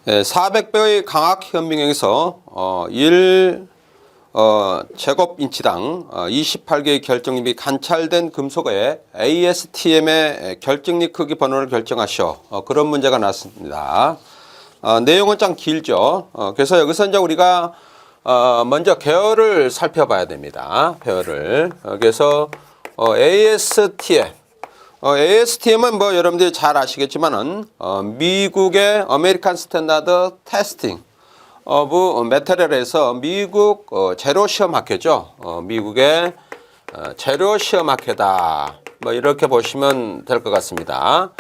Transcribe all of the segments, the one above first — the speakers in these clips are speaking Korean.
400배의 강학 현미경에서 1 제곱인치당 28개의 결정립이 관찰된 금속의 ASTM의 결정립 크기 번호를 결정하시오. 그런 문제가 나왔습니다. 내용은 좀 길죠. 그래서 여기서 이제 우리가 먼저 계열을 살펴봐야 됩니다. 계열을. 그래서 ASTM은 뭐 여러분들이 잘 아시겠지만은 미국의 아메리칸 스탠다드 테스팅 오브 메테리얼에서 미국 재료 시험 학회죠. 미국의 재료 시험 학회다. 뭐 이렇게 보시면 될 것 같습니다.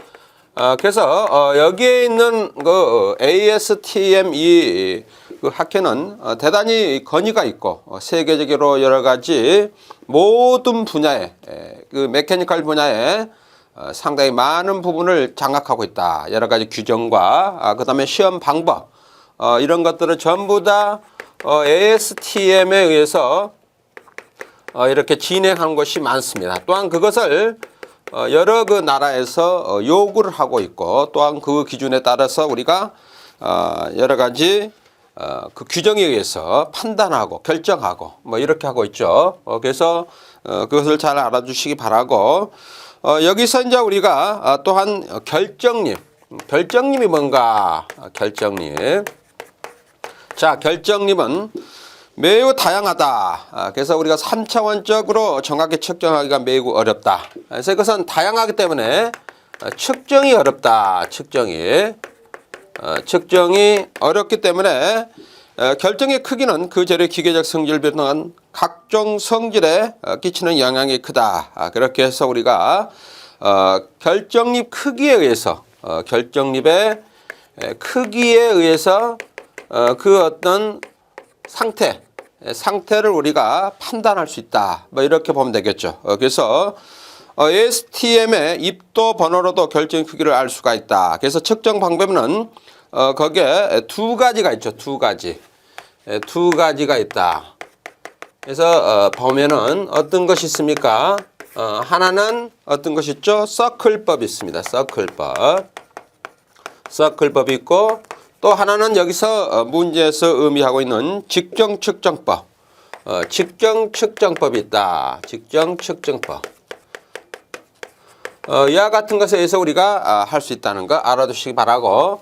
그래서 여기에 있는 그 ASTM 그 학회는 대단히 권위가 있고 세계적으로 여러 가지 모든 분야에 그 메케니컬 분야에 상당히 많은 부분을 장악하고 있다. 여러 가지 규정과 그 다음에 시험 방법 이런 것들을 전부 다 ASTM에 의해서 이렇게 진행하는 것이 많습니다. 또한 그것을 여러 그 나라에서 요구를 하고 있고 또한 그 기준에 따라서 우리가 여러 가지 그 규정에 의해서 판단하고 결정하고 뭐 이렇게 하고 있죠. 그래서 그것을 잘 알아주시기 바라고 여기서 이제 우리가 또한 결정립이 뭔가 결정립. 자, 결정립은 매우 다양하다. 그래서 우리가 3차원적으로 정확히 측정하기가 매우 어렵다. 그래서 이것은 다양하기 때문에 측정이 어렵다. 측정이 어렵기 때문에 결정의 크기는 그 재료의 기계적 성질을 비롯한 각종 성질에 끼치는 영향이 크다. 그렇게 해서 우리가 결정립 크기에 의해서 결정립의 크기에 의해서 그 어떤 상태를 우리가 판단할 수 있다. 뭐 이렇게 보면 되겠죠. 그래서 ASTM의 입도 번호로도 결정의 크기를 알 수가 있다. 그래서 측정 방법은 거기에 두 가지가 있죠. 두 가지가 있다. 그래서 보면은 어떤 것이 있습니까? 하나는 어떤 것이 있죠? 서클법이 있습니다. 서클법이 있고 또 하나는 여기서 문제에서 의미하고 있는 직정 측정법. 직정 측정법이 있다. 직정 측정법. 이와 같은 것에 의해서 우리가 할 수 있다는 거 알아두시기 바라고.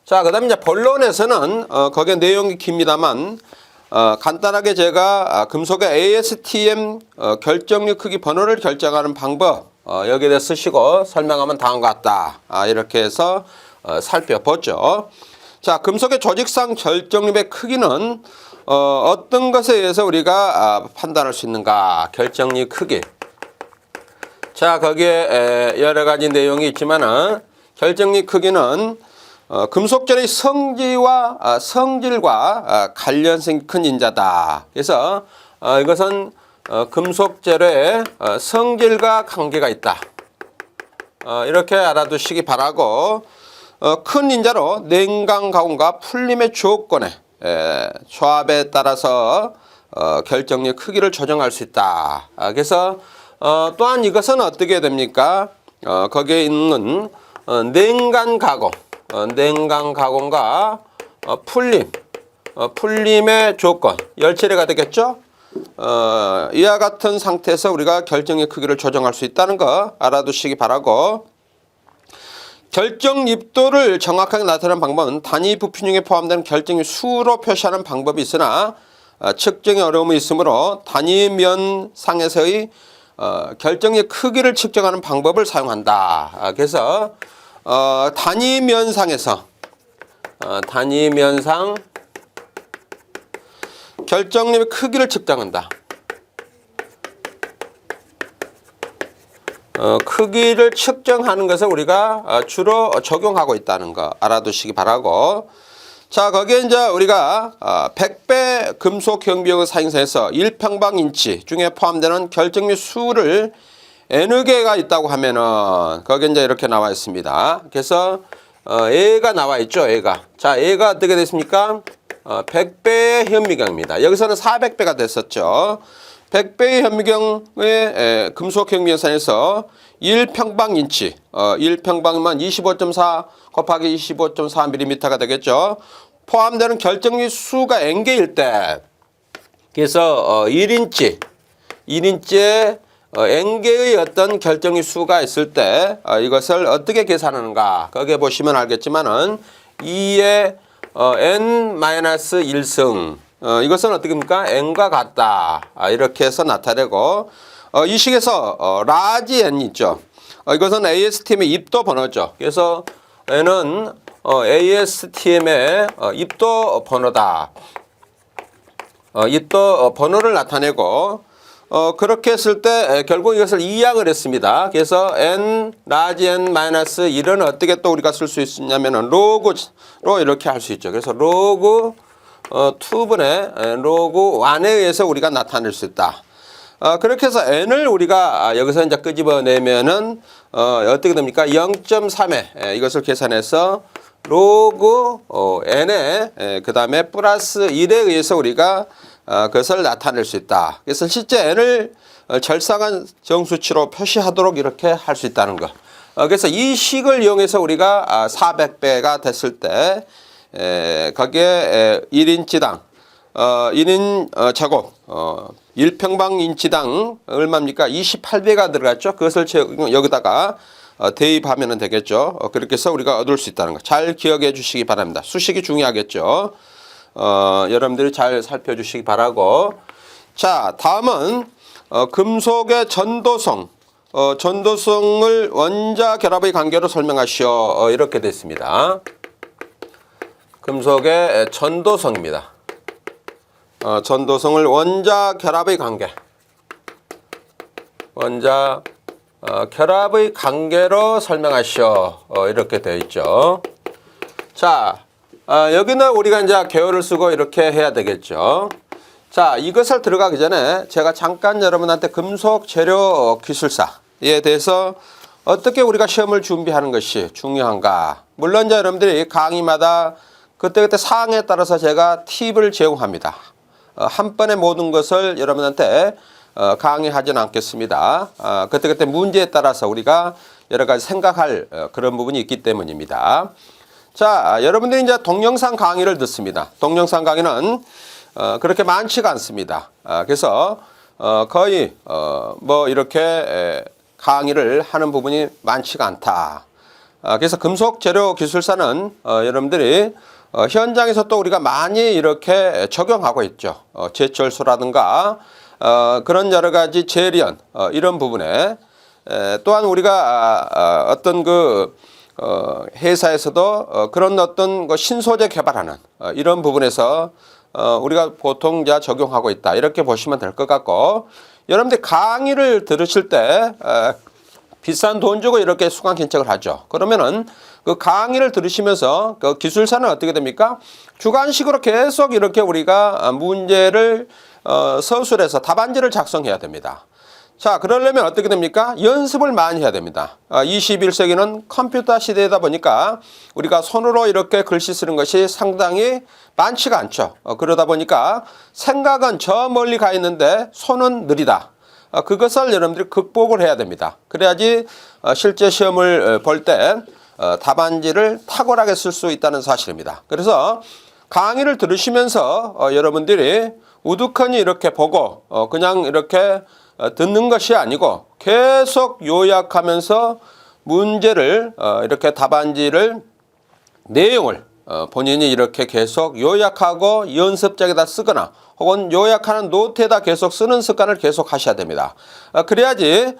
자, 그 다음에 이제 본론에서는 거기에 내용이 깁니다만 간단하게 제가 금속의 ASTM 결정립 크기 번호를 결정하는 방법 여기에 대해 쓰시고 설명하면 다음과 같다. 이렇게 해서 살펴보죠. 자, 금속의 조직상 결정립의 크기는 어떤 것에 의해서 우리가 판단할 수 있는가? 결정립 크기. 자, 거기에 여러 가지 내용이 있지만은 결정립 크기는 금속재료의 성질과 관련성이 큰 인자다. 그래서 이것은 금속재료의 성질과 관계가 있다. 이렇게 알아두시기 바라고 큰 인자로 냉각 가공과 풀림의 조건에 조합에 따라서 결정력 크기를 조정할 수 있다. 그래서 또한 이것은 어떻게 됩니까? 거기에 있는 냉각 가공과 풀림의 조건 열체례가 되겠죠? 이와 같은 상태에서 우리가 결정의 크기를 조정할 수 있다는 거 알아두시기 바라고 결정 입도를 정확하게 나타내는 방법은 단위 부피중에 포함되는 결정의 수로 표시하는 방법이 있으나 측정에 어려움이 있으므로 단위면상에서의 결정의 크기를 측정하는 방법을 사용한다. 그래서 단위면상 결정립의 크기를 측정한다. 크기를 측정하는 것을 우리가 주로 적용하고 있다는 거 알아두시기 바라고. 자, 거기에 이제 우리가 100배 금속 경비용의 사용사에서 1평방인치 중에 포함되는 결정립 수를 N 개가 있다고 하면은 거기에 이제 이렇게 나와 있습니다. 그래서 A가 나와 있죠. 자, A가 어떻게 됐습니까? 100배의 현미경입니다. 여기서는 400배가 됐었죠. 100배의 현미경의 금속 현미경산에서 1평방인치, 1평방이면 25.4 곱하기 25.4mm가 되겠죠. 포함되는 결정리 수가 n개일 때, 그래서 1인치에 n개의 어떤 결정리 수가 있을 때 이것을 어떻게 계산하는가. 거기에 보시면 알겠지만은 2의 n-1승, 이것은 어떻게 합니까? n과 같다. 이렇게 해서 나타내고, 이 식에서 라지 n 있죠. 이것은 ASTM의 입도 번호죠. 그래서 n은 ASTM의 입도 번호다. 입도 번호를 나타내고, 그렇게 했을 때 결국 이것을 이항을 했습니다. 그래서 n 라지 n 마이너스 1은 어떻게 또 우리가 쓸 수 있냐면은 로그로 이렇게 할 수 있죠. 그래서 로그 2분의 로그 1에 의해서 우리가 나타낼 수 있다. 그렇게 해서 n을 우리가 여기서 이제 끄집어내면은 어떻게 됩니까? 0.3에 이것을 계산해서 로그 n에 그 다음에 플러스 1에 의해서 우리가 그것을 나타낼 수 있다. 그래서 실제 n을 절상한 정수치로 표시하도록 이렇게 할 수 있다는 거. 그래서 이 식을 이용해서 우리가 400배가 됐을 때 거기에 1인치당 1인 제곱 1평방인치당 얼마입니까? 28배가 들어갔죠. 그것을 여기다가 대입하면 되겠죠. 그렇게 해서 우리가 얻을 수 있다는 거. 잘 기억해 주시기 바랍니다. 수식이 중요하겠죠. 여러분들이 잘 살펴주시기 바라고. 자, 다음은 금속의 전도성. 전도성을 원자 결합의 관계로 설명하시오. 이렇게 됐습니다. 금속의 전도성입니다. 전도성을 원자 결합의 관계. 원자 결합의 관계로 설명하시오. 이렇게 되어 있죠. 자, 여기는 우리가 이제 개요를 쓰고 이렇게 해야 되겠죠. 자, 이것을 들어가기 전에 제가 잠깐 여러분한테 금속 재료 기술사에 대해서 어떻게 우리가 시험을 준비하는 것이 중요한가. 물론 이제 여러분들이 강의마다 그때그때 사항에 따라서 제가 팁을 제공합니다. 한 번에 모든 것을 여러분한테 강의하지는 않겠습니다. 그때그때 문제에 따라서 우리가 여러 가지 생각할 그런 부분이 있기 때문입니다. 자, 여러분들이 이제 동영상 강의를 듣습니다. 동영상 강의는 그렇게 많지가 않습니다. 그래서 거의 뭐 이렇게 강의를 하는 부분이 많지가 않다. 그래서 금속 재료 기술사는 여러분들이 현장에서 또 우리가 많이 이렇게 적용하고 있죠. 제철소라든가 그런 여러 가지 재련 이런 부분에 또한 우리가 어떤 그 회사에서도 그런 어떤 신소재 개발하는 이런 부분에서 우리가 보통 이제 적용하고 있다. 이렇게 보시면 될 것 같고, 여러분들 강의를 들으실 때 비싼 돈 주고 이렇게 수강 신청을 하죠. 그러면은 그 강의를 들으시면서 그 기술사는 어떻게 됩니까? 주관식으로 계속 이렇게 우리가 문제를 서술해서 답안지를 작성해야 됩니다. 자, 그러려면 어떻게 됩니까? 연습을 많이 해야 됩니다. 21세기는 컴퓨터 시대이다 보니까 우리가 손으로 이렇게 글씨 쓰는 것이 상당히 많지가 않죠. 그러다 보니까 생각은 저 멀리 가 있는데 손은 느리다. 그것을 여러분들이 극복을 해야 됩니다. 그래야지 실제 시험을 볼 때 답안지를 탁월하게 쓸 수 있다는 사실입니다. 그래서 강의를 들으시면서 여러분들이 우두커니 이렇게 보고 그냥 이렇게 듣는 것이 아니고 계속 요약하면서 문제를 이렇게 답안지를 내용을 본인이 이렇게 계속 요약하고 연습장에다 쓰거나 혹은 요약하는 노트에다 계속 쓰는 습관을 계속 하셔야 됩니다. 그래야지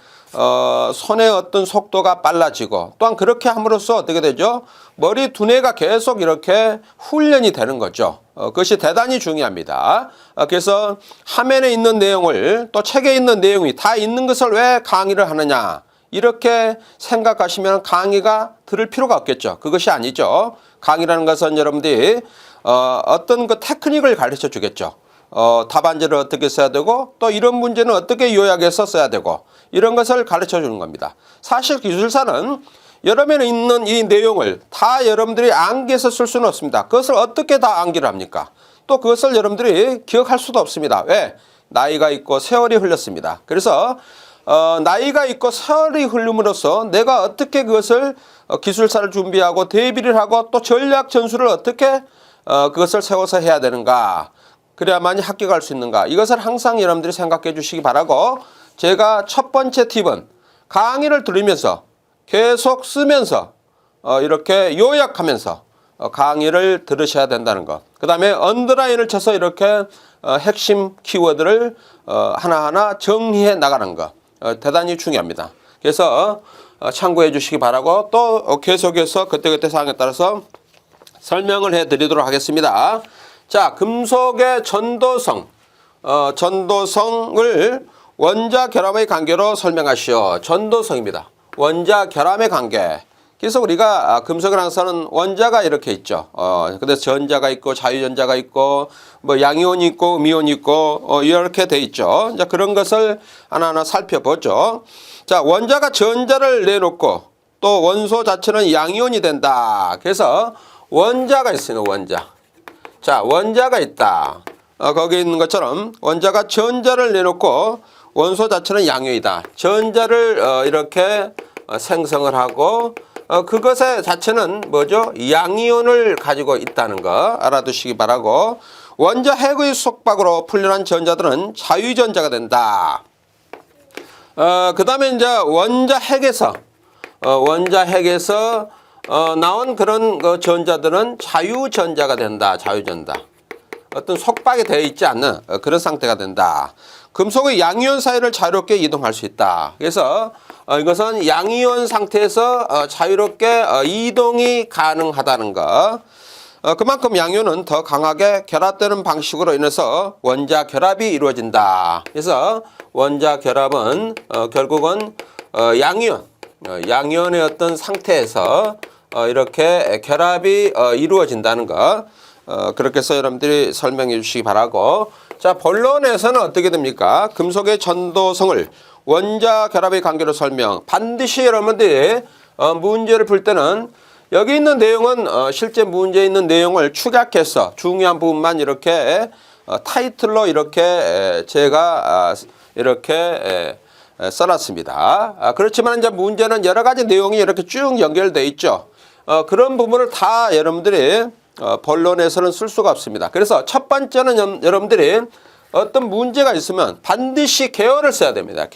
손의 어떤 속도가 빨라지고 또한 그렇게 함으로써 어떻게 되죠? 머리 두뇌가 계속 이렇게 훈련이 되는 거죠. 그것이 대단히 중요합니다. 그래서 화면에 있는 내용을 또 책에 있는 내용이 다 있는 것을 왜 강의를 하느냐 이렇게 생각하시면 강의가 들을 필요가 없겠죠. 그것이 아니죠. 강의라는 것은 여러분들이 어떤 그 테크닉을 가르쳐 주겠죠. 답안지를 어떻게 써야 되고 또 이런 문제는 어떻게 요약해서 써야 되고 이런 것을 가르쳐 주는 겁니다. 사실 기술사는 여러 면에 있는 이 내용을 다 여러분들이 암기해서 쓸 수는 없습니다. 그것을 어떻게 다 암기를 합니까? 또 그것을 여러분들이 기억할 수도 없습니다. 왜? 나이가 있고 세월이 흘렀습니다. 그래서 나이가 있고 세월이 흐름으로써 내가 어떻게 그것을 기술사를 준비하고 대비를 하고 또 전략 전술을 어떻게 그것을 세워서 해야 되는가, 그래야만이 합격할 수 있는가, 이것을 항상 여러분들이 생각해 주시기 바라고, 제가 첫 번째 팁은 강의를 들으면서 계속 쓰면서 이렇게 요약하면서 강의를 들으셔야 된다는 것. 그 다음에 언더라인을 쳐서 이렇게 핵심 키워드를 하나하나 정리해 나가는 것. 대단히 중요합니다. 그래서 참고해 주시기 바라고, 또 계속해서 그때그때 사항에 따라서 설명을 해 드리도록 하겠습니다. 자, 금속의 전도성. 전도성을 원자 결함의 관계로 설명하시오. 전도성입니다. 원자 결함의 관계. 그래서 우리가 금속을 항상 원자가 이렇게 있죠. 그래서 전자가 있고 자유전자가 있고 뭐 양이온이 있고 음이온이 있고 이렇게 돼 있죠. 이제 그런 것을 하나하나 살펴보죠. 자, 원자가 전자를 내놓고 또 원소 자체는 양이온이 된다. 그래서 원자가 있어요. 원자. 자, 원자가 있다. 거기 있는 것처럼 원자가 전자를 내놓고 원소 자체는 양이온이다. 전자를 이렇게 생성을 하고 그것의 자체는 뭐죠? 양이온을 가지고 있다는 거 알아두시기 바라고, 원자 핵의 속박으로 풀려난 전자들은 자유전자가 된다. 그 다음에 이제 원자 핵에서 나온 그런 그 전자들은 자유전자가 된다. 자유전자. 어떤 속박이 되어 있지 않는 그런 상태가 된다. 금속의 양이온 사이를 자유롭게 이동할 수 있다. 그래서 이것은 양이온 상태에서 자유롭게 이동이 가능하다는 것. 그만큼 양이온은 더 강하게 결합되는 방식으로 인해서 원자 결합이 이루어진다. 그래서 원자 결합은 결국은 양이온의 어떤 상태에서 이렇게 결합이 이루어진다는 것. 그렇게 해서 여러분들이 설명해 주시기 바라고. 자, 본론에서는 어떻게 됩니까? 금속의 전도성을 원자 결합의 관계로 설명. 반드시 여러분들이 문제를 풀 때는 여기 있는 내용은 실제 문제에 있는 내용을 축약해서 중요한 부분만 이렇게 타이틀로 이렇게 제가 이렇게 써놨습니다. 그렇지만 이제 문제는 여러 가지 내용이 이렇게 쭉 연결되어 있죠. 그런 부분을 다 여러분들이 본론에서는 쓸 수가 없습니다. 그래서 첫 번째는 여러분들이 어떤 문제가 있으면 반드시 개요를 써야 됩니다.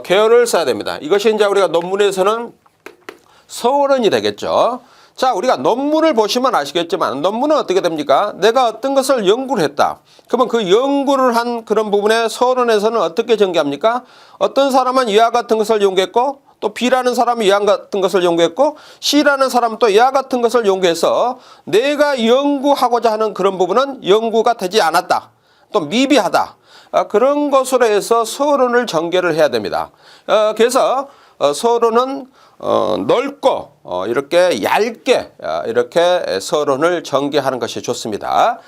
개요를 써야 됩니다. 이것이 이제 우리가 논문에서는 서론이 되겠죠. 자, 우리가 논문을 보시면 아시겠지만 논문은 어떻게 됩니까? 내가 어떤 것을 연구를 했다. 그러면 그 연구를 한 그런 부분에 서론에서는 어떻게 전개합니까? 어떤 사람은 이와 같은 것을 연구했고, 또 B라는 사람이 이와 같은 것을 연구했고, C라는 사람은 또 이와 같은 것을 연구해서 내가 연구하고자 하는 그런 부분은 연구가 되지 않았다. 또 미비하다. 그런 것으로 해서 서론을 전개를 해야 됩니다. 그래서 서론은 넓고 이렇게 얇게 이렇게 서론을 전개하는 것이 좋습니다.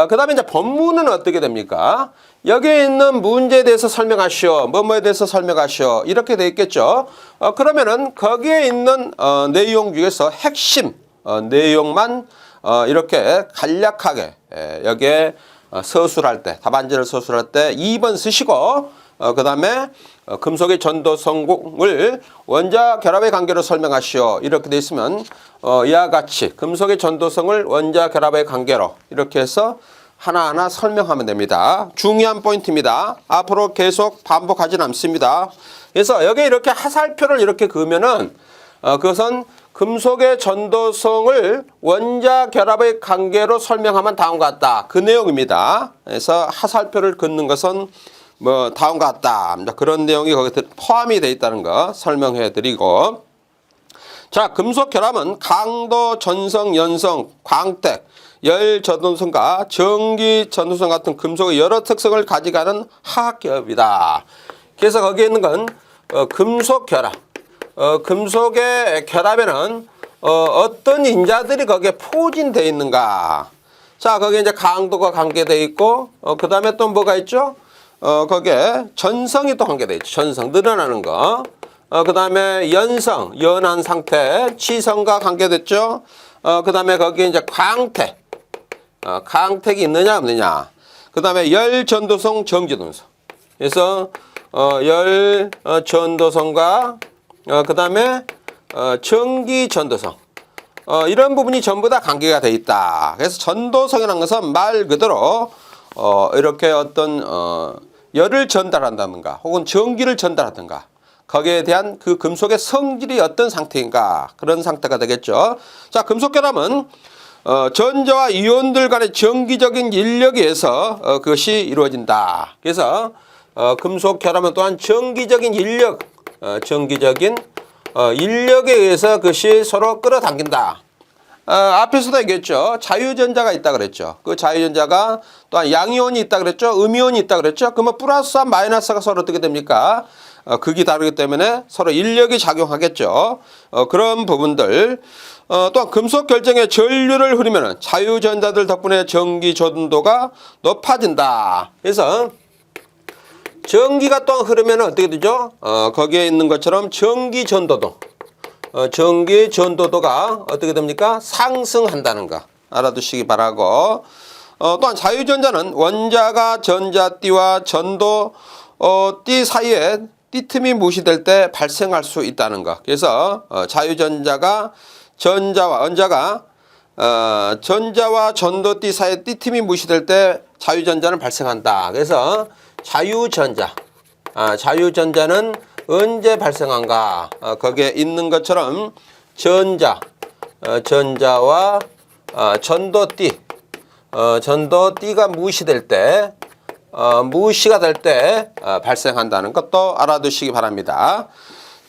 그 다음에 이제 본문은 어떻게 됩니까? 여기에 있는 문제에 대해서 설명하시오. 뭐뭐에 대해서 설명하시오. 이렇게 돼 있겠죠. 그러면은 거기에 있는 내용 중에서 핵심 내용만 이렇게 간략하게 여기에 서술할 때, 답안지를 서술할 때 2번 쓰시고, 그 다음에 금속의 전도성을 원자 결합의 관계로 설명하시오. 이렇게 돼 있으면 이와 같이 금속의 전도성을 원자 결합의 관계로 이렇게 해서 하나하나 설명하면 됩니다. 중요한 포인트입니다. 앞으로 계속 반복하진 않습니다. 그래서 여기 이렇게 하살표를 이렇게 그으면은 그것은 금속의 전도성을 원자 결합의 관계로 설명하면 다음과 같다. 그 내용입니다. 그래서 하살표를 긋는 것은 뭐 다음과 같다. 그런 내용이 거기에 포함이 되어 있다는 거 설명해 드리고. 자, 금속 결합은 강도, 전성, 연성, 광택, 열 전도성과 전기 전도성 같은 금속의 여러 특성을 가져가는 화학 결합이다. 그래서 거기에 있는 건 금속 결합. 금속의 결합에는 어떤 인자들이 거기에 포진되어 있는가. 자, 거기에 이제 강도가 관계되어 있고, 그 다음에 또 뭐가 있죠? 거기에 전성이 또 관계되어 있죠. 전성, 늘어나는 거. 그 다음에 연성, 연한 상태, 치성과 관계됐죠. 그 다음에 거기에 이제 광택. 광택이 있느냐, 없느냐. 그 다음에 열 전도성, 전기 전도성. 그래서 열 전도성과 그 다음에 전기 전도성. 이런 부분이 전부 다 관계가 돼 있다. 그래서 전도성이라는 것은 말 그대로 이렇게 어떤 열을 전달한다든가 혹은 전기를 전달하든가 거기에 대한 그 금속의 성질이 어떤 상태인가 그런 상태가 되겠죠. 자, 금속 결합은 전자와 이온들 간의 정기적인 인력에 의해서 그것이 이루어진다. 그래서 금속 결합은 또한 정기적인 인력, 인력에 의해서 그것이 서로 끌어당긴다. 앞에서도 얘기했죠. 자유전자가 있다 그랬죠. 그 자유전자가 또한 양이온이 있다 그랬죠. 음이온이 있다 그랬죠. 그러면 플러스와 마이너스가 서로 어떻게 됩니까? 극이 다르기 때문에 서로 인력이 작용하겠죠. 그런 부분들. 또한 금속 결정에 전류를 흐리면 자유전자들 덕분에 전기 전도가 높아진다. 그래서 전기가 또 흐르면 어떻게 되죠? 거기에 있는 것처럼 전기 전도도. 전기 전도도가 어떻게 됩니까? 상승한다는 거 알아두시기 바라고. 또한 자유전자는 원자가 전자띠와 전도띠 사이에 띠틈이 무시될 때 발생할 수 있다는 거. 그래서 자유전자가 원자가 전자와 전도띠 사이에 띠틈이 무시될 때 자유전자는 발생한다. 그래서 자유전자는 언제 발생한가? 거기에 있는 것처럼 전자와 전도띠가 무시될 때, 무시가 될 때 발생한다는 것도 알아두시기 바랍니다.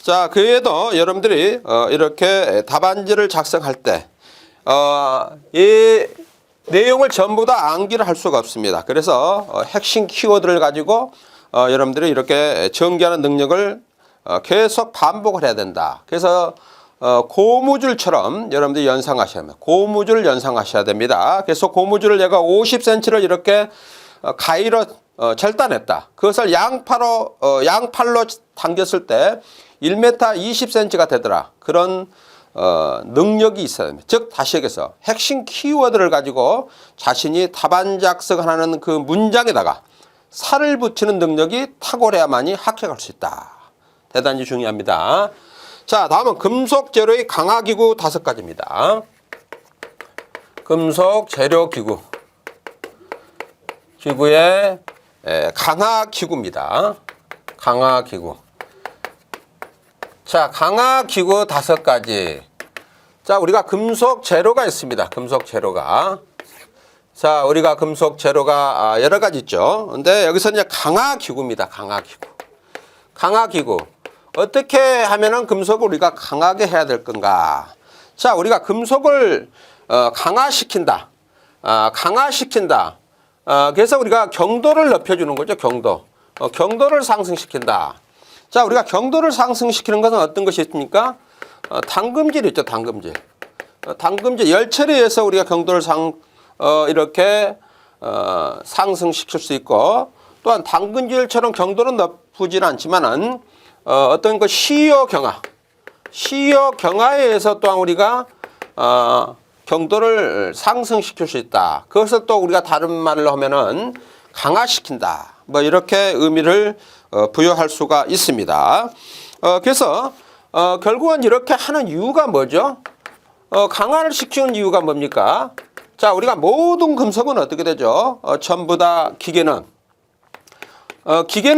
자, 그 외에도 여러분들이 이렇게 답안지를 작성할 때 이 내용을 전부 다 암기를 할 수가 없습니다. 그래서 핵심 키워드를 가지고 여러분들이 이렇게 전개하는 능력을 계속 반복을 해야 된다. 그래서 고무줄처럼 여러분들이 연상하셔야 합니다. 고무줄을 연상하셔야 됩니다. 그래서 고무줄을 내가 50cm를 이렇게 가위로 절단했다. 그것을 양팔로 당겼을 때 1m 20cm가 되더라. 그런 능력이 있어야 됩니다. 즉 다시 얘기해서 핵심 키워드를 가지고 자신이 답안 작성하는 그 문장에다가 살을 붙이는 능력이 탁월해야만이 합격할 수 있다. 대단히 중요합니다. 자, 다음은 금속 재료의 강화기구 5가지입니다. 금속 재료 기구. 기구의 강화기구입니다. 강화기구. 자, 강화기구 5가지. 자, 우리가 금속 재료가 있습니다. 금속 재료가. 자, 우리가 금속 재료가 여러 가지 있죠. 근데 여기서 이제 강화기구입니다. 강화기구. 강화기구. 어떻게 하면은 금속을 우리가 강하게 해야 될 건가? 자, 우리가 금속을 강화시킨다. 강화시킨다. 그래서 우리가 경도를 높여주는 거죠. 경도. 경도를 상승시킨다. 자, 우리가 경도를 상승시키는 것은 어떤 것이 있습니까? 당금질 있죠. 당금질. 당금질 열처리에 의해서 우리가 경도를 이렇게 상승시킬 수 있고, 또한 당근질처럼 경도는 높지는 않지만은 어떤 그 시효 경화에 의해서 또한 우리가 경도를 상승시킬 수 있다. 그것을 또 우리가 다른 말로 하면은 강화시킨다. 뭐 이렇게 의미를 부여할 수가 있습니다. 그래서 결국은 이렇게 하는 이유가 뭐죠? 강화를 시키는 이유가 뭡니까? 자, 우리가 모든 금속은 어떻게 되죠? 전부 다 기계는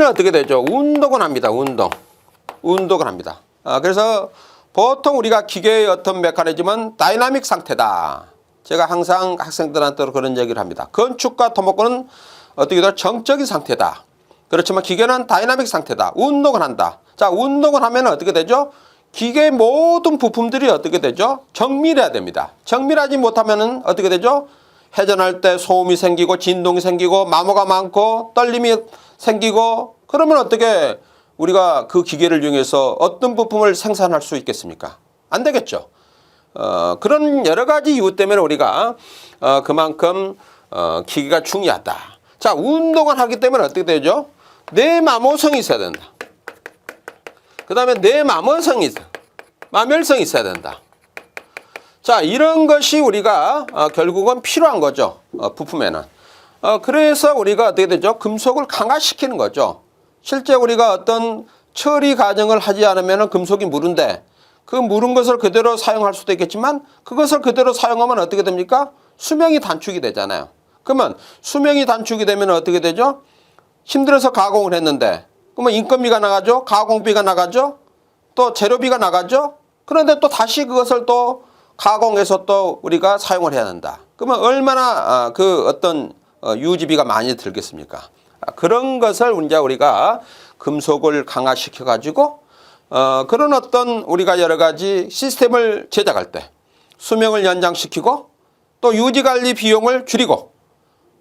어떻게 되죠? 운동을 합니다. 운동을 합니다. 그래서 보통 우리가 기계의 어떤 메커니즘은 다이나믹 상태다. 제가 항상 학생들한테 그런 얘기를 합니다. 건축과 토목은 어떻게 더 정적인 상태다. 그렇지만 기계는 다이나믹 상태다. 운동을 한다. 자, 운동을 하면 어떻게 되죠? 기계의 모든 부품들이 어떻게 되죠? 정밀해야 됩니다. 정밀하지 못하면 어떻게 되죠? 회전할 때 소음이 생기고 진동이 생기고 마모가 많고 떨림이 생기고, 그러면 어떻게 우리가 그 기계를 이용해서 어떤 부품을 생산할 수 있겠습니까? 안 되겠죠. 그런 여러 가지 이유 때문에 우리가 그만큼 기계가 중요하다. 자, 운동을 하기 때문에 어떻게 되죠? 내마모성이 있어야 된다. 그 다음에 내마모성이 있어야, 마멸성이 있어야 된다. 자, 이런 것이 우리가 결국은 필요한 거죠. 부품에는. 그래서 우리가 어떻게 되죠? 금속을 강화시키는 거죠. 실제 우리가 어떤 처리 과정을 하지 않으면 금속이 무른데 그 무른 것을 그대로 사용할 수도 있겠지만 그것을 그대로 사용하면 어떻게 됩니까? 수명이 단축이 되잖아요. 그러면 수명이 단축이 되면 어떻게 되죠? 힘들어서 가공을 했는데 그러면 인건비가 나가죠? 가공비가 나가죠? 또 재료비가 나가죠? 그런데 또 다시 그것을 또 가공해서 또 우리가 사용을 해야 한다. 그러면 얼마나 그 어떤 유지비가 많이 들겠습니까? 그런 것을 이제 우리가 금속을 강화시켜 가지고 그런 어떤 우리가 여러 가지 시스템을 제작할 때 수명을 연장시키고 또 유지관리 비용을 줄이고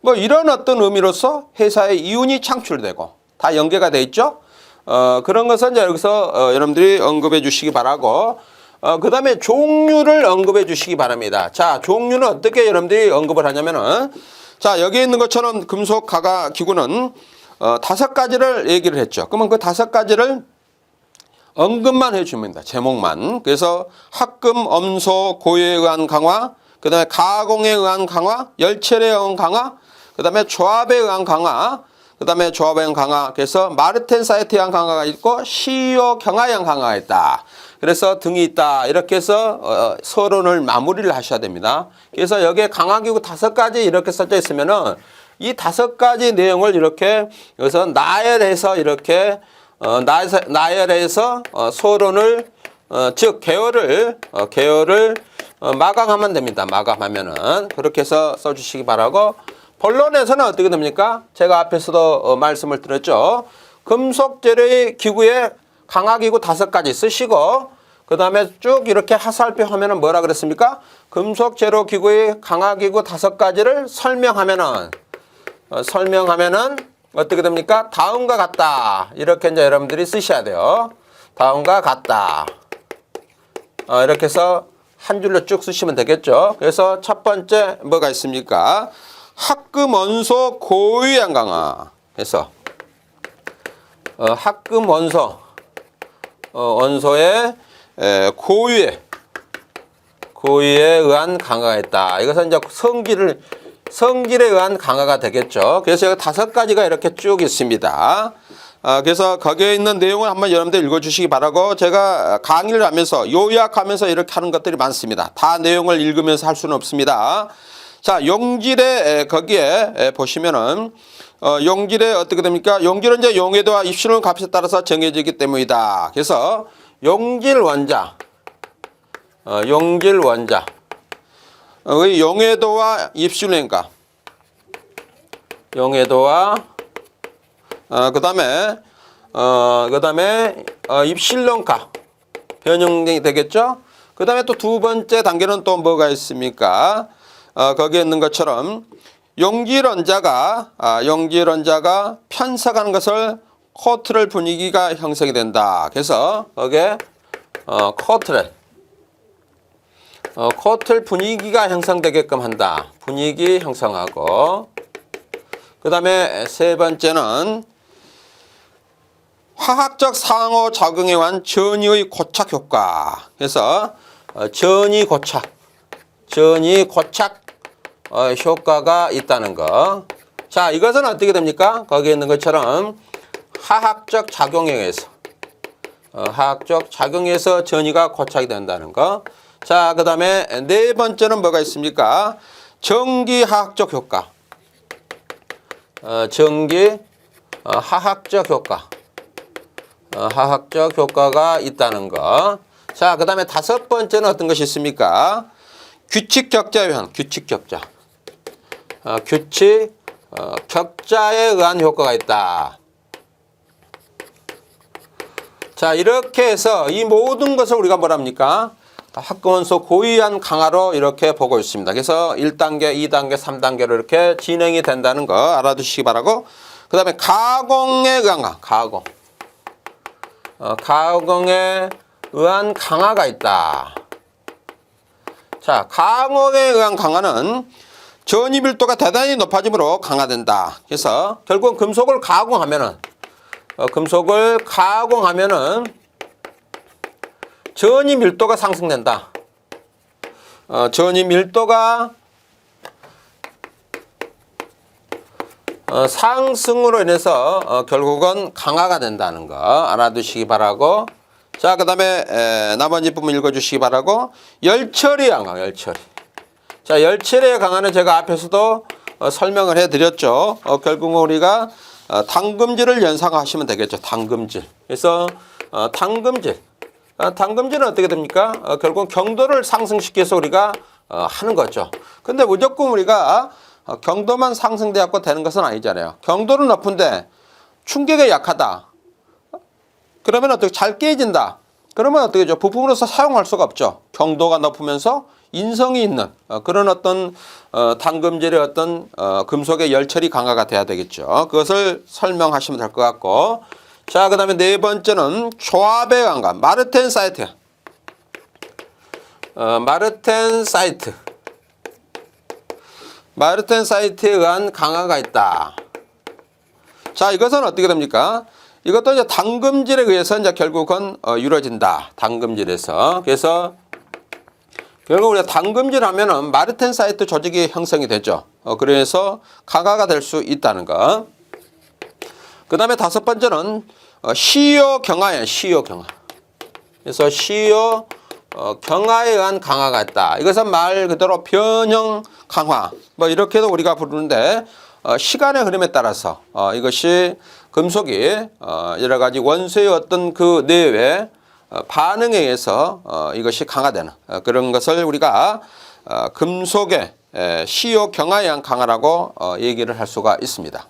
뭐 이런 어떤 의미로서 회사의 이윤이 창출되고 다 연계가 돼 있죠. 그런 것은 이제 여기서 여러분들이 언급해 주시기 바라고 그 다음에 종류를 언급해 주시기 바랍니다. 자, 종류는 어떻게 여러분들이 언급을 하냐면은 자, 여기 있는 것처럼 금속 가가 기구는 5가지를 얘기를 했죠. 그러면 그 5가지를 언급만 해주면 됩니다. 제목만. 그래서 합금, 엄소, 고유에 의한 강화, 그 다음에 가공에 의한 강화, 열체에 의한 강화, 그 다음에 조합에 의한 강화, 그 다음에 조합에 의한 강화. 그래서 마르텐 사이트에 의한 강화가 있고 CEO 경화에 의한 강화가 있다. 그래서 등이 있다. 이렇게 해서 서론을 마무리를 하셔야 됩니다. 그래서 여기에 강화기구 5가지 이렇게 써져 있으면은 이 5가지 내용을 이렇게 여기서 나열해서 이렇게 나열해서 서론을 즉 계열을 마감하면 됩니다. 마감하면은 그렇게 해서 써주시기 바라고 본론에서는 어떻게 됩니까? 제가 앞에서도 말씀을 드렸죠. 금속 재료의 기구에 강화기구 5가지 쓰시고 그 다음에 쭉 이렇게 하살표 하면은 뭐라 그랬습니까? 금속 재료 기구의 강화기구 5가지를 설명하면은 어떻게 됩니까? 다음과 같다. 이렇게 이제 여러분들이 쓰셔야 돼요. 다음과 같다. 이렇게 해서 한 줄로 쭉 쓰시면 되겠죠. 그래서 첫 번째 뭐가 있습니까? 합금 원소 고유한 강화. 그래서 합금 원소 원소의 고유에 의한 강화가 있다. 이것은 이제 성질에 의한 강화가 되겠죠. 그래서 여기 5가지가 이렇게 쭉 있습니다. 그래서 거기에 있는 내용을 한번 여러분들 읽어주시기 바라고 제가 강의를 하면서 요약하면서 이렇게 하는 것들이 많습니다. 다 내용을 읽으면서 할 수는 없습니다. 자, 용질에 거기에 보시면은 용질에 어떻게 됩니까? 용질은 이제 용해도와 입실온 값에 따라서 정해지기 때문이다. 그래서 용질 원자 용해도와 입실온 값 그다음에 입실론 값 변형이 되겠죠? 그다음에 또 2번째 단계는 또 뭐가 있습니까? 거기에 있는 것처럼 용질원자가 편삭하는 것을 코트렐 분위기가 형성이 된다. 그래서 거기에 코트렐 분위기가 형성되게끔 한다. 분위기 형성하고 그 다음에 3번째는 화학적 상호작용에 의한 전이의 고착 효과. 그래서 전이 고착 효과가 있다는 거. 자, 이것은 어떻게 됩니까? 거기에 있는 것처럼 화학적 작용에 의해서 전이가 고착이 된다는 거. 자, 그 다음에 4번째는 뭐가 있습니까? 전기화학적 효과. 화학적 효과가 있다는 거. 자, 그 다음에 5번째는 어떤 것이 있습니까? 규칙 격자에 의한 효과가 있다. 자, 이렇게 해서 이 모든 것을 우리가 뭐랍니까? 합금원소 고유한 강화로 이렇게 보고 있습니다. 그래서 1단계, 2단계, 3단계로 이렇게 진행이 된다는 거 알아두시기 바라고. 그 다음에 가공에 의한 강화. 가공에 의한 강화가 있다. 자, 가공에 의한 강화는 전이 밀도가 대단히 높아짐으로 강화된다. 그래서 결국은 금속을 가공하면은 전이 밀도가 상승된다. 전이 밀도가 상승으로 인해서 결국은 강화가 된다는 거 알아두시기 바라고. 자, 그 다음에 나머지 부분 읽어주시기 바라고. 열처리 강화, 열처리. 자, 열처리의 강화는 제가 앞에서도 설명을 해드렸죠. 결국은 우리가 당금질을 연상하시면 되겠죠. 당금질. 그래서 당금질. 당금질은 어떻게 됩니까? 결국은 경도를 상승시켜서 우리가 하는 거죠. 근데 무조건 우리가 경도만 상승되었고 되는 것은 아니잖아요. 경도는 높은데 충격에 약하다. 그러면 어떻게 잘 깨진다. 그러면 어떻게 죠? 부품으로서 사용할 수가 없죠. 경도가 높으면서 인성이 있는 그런 어떤 당금질의 어떤 금속의 열처리 강화가 돼야 되겠죠. 그것을 설명하시면 될 것 같고. 자, 그 다음에 네 번째는 조합의 강화. 마르텐 사이트. 마르텐 사이트. 마르텐 사이트에 의한 강화가 있다. 자, 이것은 어떻게 됩니까? 이것도 이제 당금질에 의해서 이제 결국은 이루어진다. 당금질에서. 그래서 결국 우리가 당금질 하면은 마르텐 사이트 조직이 형성이 되죠. 그래서 강화가 될 수 있다는 거. 그 다음에 다섯 번째는 시효 경화예요. 시효 경화. 그래서 시효 경화에 의한 강화가 있다. 이것은 말 그대로 변형 강화 뭐 이렇게도 우리가 부르는데 시간의 흐름에 따라서 이것이 금속이 여러 가지 원소의 어떤 그 내외 반응에 의해서 이것이 강화되는 그런 것을 우리가 금속의 시효 경화에 의한 강화라고 얘기를 할 수가 있습니다.